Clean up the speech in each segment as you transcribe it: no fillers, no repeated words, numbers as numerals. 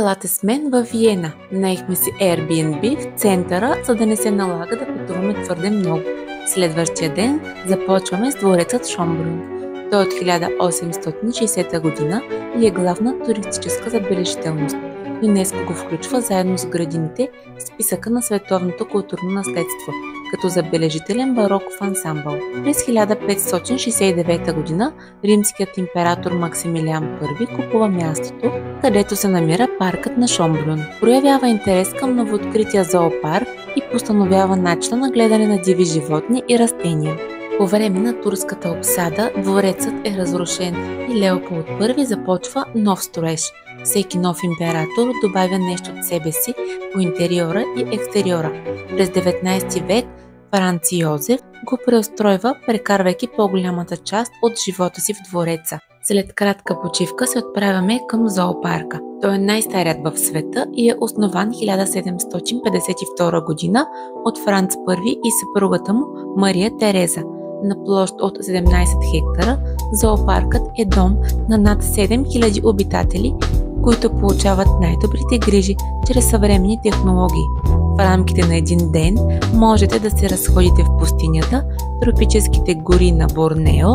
Елате с мен във Виена. Наехме си Airbnb в центъра, за да не се налага да пътуваме твърде много. Следващия ден започваме с дворецът Шонбрун. Той е от 1860 година и е главна туристическа забележителност. ЮНЕСКО го включва заедно с градините в списъка на световното културно наследство, като забележителен бароков ансамбъл. През 1569 година римският император Максимилиан I купува мястото, където се намира паркът на Шонбрун. Проявява интерес към новооткрития зоопарк и постановява начина на гледане на диви животни и растения. По време на турската обсада дворецът е разрушен и Леополд I започва нов строеж. Всеки нов император добавя нещо от себе си по интериора и екстериора. През 19 век Франц Йозеф го преустройва, прекарвайки по-голямата част от живота си в двореца. След кратка почивка се отправяме към зоопарка. Той е най-старият в света и е основан 1752 година от Франц I и съпругата му Мария Тереза. На площ от 17 хектара зоопаркът е дом на над 7000 обитатели, които получават най-добрите грижи чрез съвременни технологии. В рамките на един ден можете да се разходите в пустинята, тропическите гори на Борнео,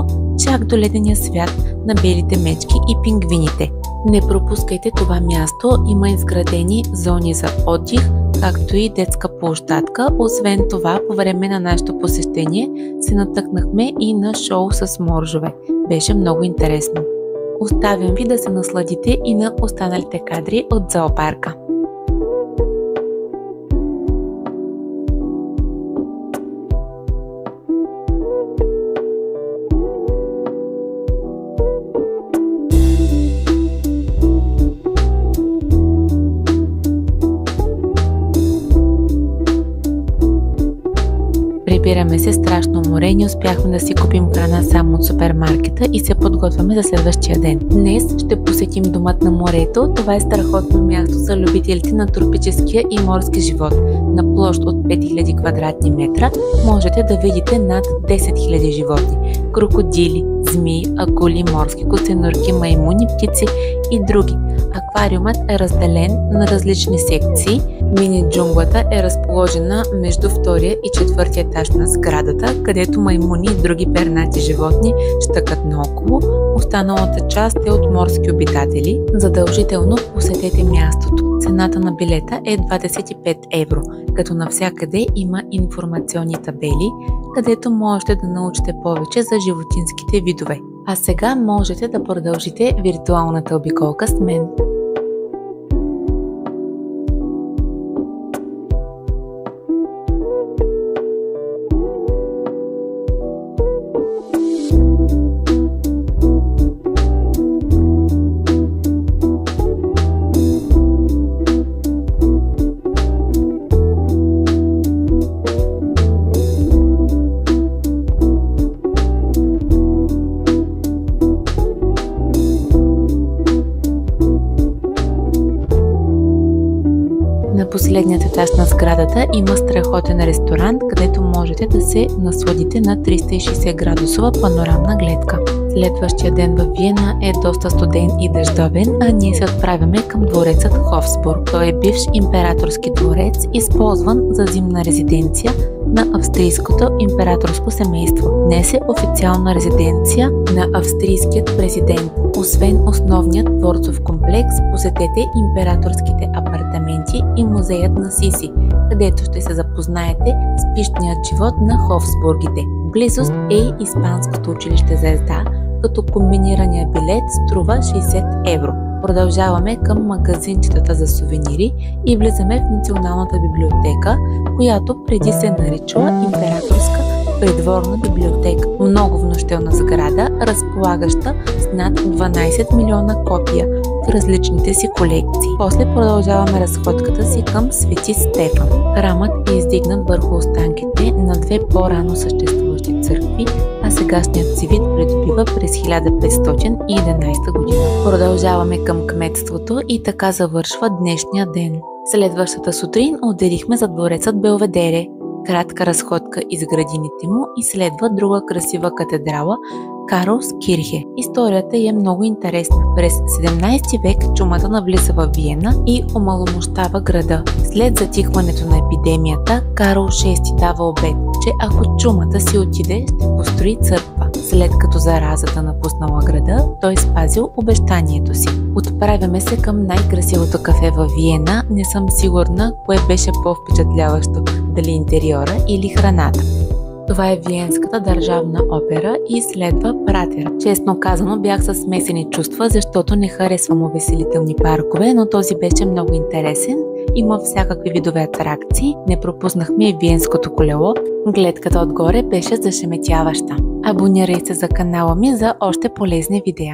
чак до ледения свят на белите мечки и пингвините. Не пропускайте това място, има изградени зони за отдих, както и детска площадка. Освен това, по време на нашето посещение се натъкнахме и на шоу с моржове. Беше много интересно. Оставям ви да се насладите и на останалите кадри от зоопарка. Прибираме се страшно уморени, успяхме да си купим храна само от супермаркета и се подготвяме за следващия ден. Днес ще посетим домът на морето. Това е страхотно място за любителите на тропическия и морски живот. На площ от 5000 квадратни метра можете да видите над 10 000 животни. Крокодили, змии, акули, морски костенурки, маймуни, птици и други. Аквариумът е разделен на различни секции. Мини-джунглата е разположена между втория и четвъртия етаж на сградата, където маймуни и други пернати животни щъкат наоколо. Останалата част е от морски обитатели. Задължително посетете мястото. Цената на билета е 25 евро, като навсякъде има информационни табели, където можете да научите повече за животинските видове. А сега можете да продължите виртуалната обиколка с мен. На последният етаж на сградата има страхотен ресторант, където можете да се насладите на 360 градусова панорамна гледка. Следващия ден в Виена е доста студен и дъждовен, а ние се отправяме към дворецът Хофсбург. Той е бивш императорски дворец, използван за зимна резиденция на австрийското императорско семейство. Днес е официална резиденция на австрийският президент. Освен основният дворцов комплекс, посетете императорските апартаменти и музеят на Сиси, където ще се запознаете с пищният живот на Хофсбургите. В близост е и Испанското училище за езда, като комбинирания билет струва 60 евро. Продължаваме към магазинчетата за сувенири и влизаме в Националната библиотека, която преди се наричала Императорска придворна библиотека. Много внушителна сграда, разполагаща с над 12 милиона копия в различните си колекции. После продължаваме разходката си към Свети Стефан. Храмът е издигнат върху останките на две по-рано съществуващи църкви, а сегашният си вид придобива през 1511 година. Продължаваме към кметството и така завършва днешния ден. Следващата сутрин отделихме за дворецът Белведере. кратка разходка из градините му и следва друга красива катедрала Карлскирхе. Историята е много интересна. През 17 век чумата навлиза в Виена и омаломощава града. След затихването на епидемията, Карл VI дава обет, че ако чумата си отиде, ще построи църква. След като заразата напуснала града, той спазил обещанието си. Отправяме се към най-красивото кафе във Виена. Не съм сигурна кое беше по-впечатляващо, дали интериора или храната. Това е Виенската държавна опера и следва Пратер. Честно казано, бях със смесени чувства, защото не харесвам увеселителни паркове, но този беше много интересен. Има всякакви видове атракции, не пропуснахме и Виенското колело. Гледката отгоре беше зашеметяваща. Абонирай се за канала ми за още полезни видеа.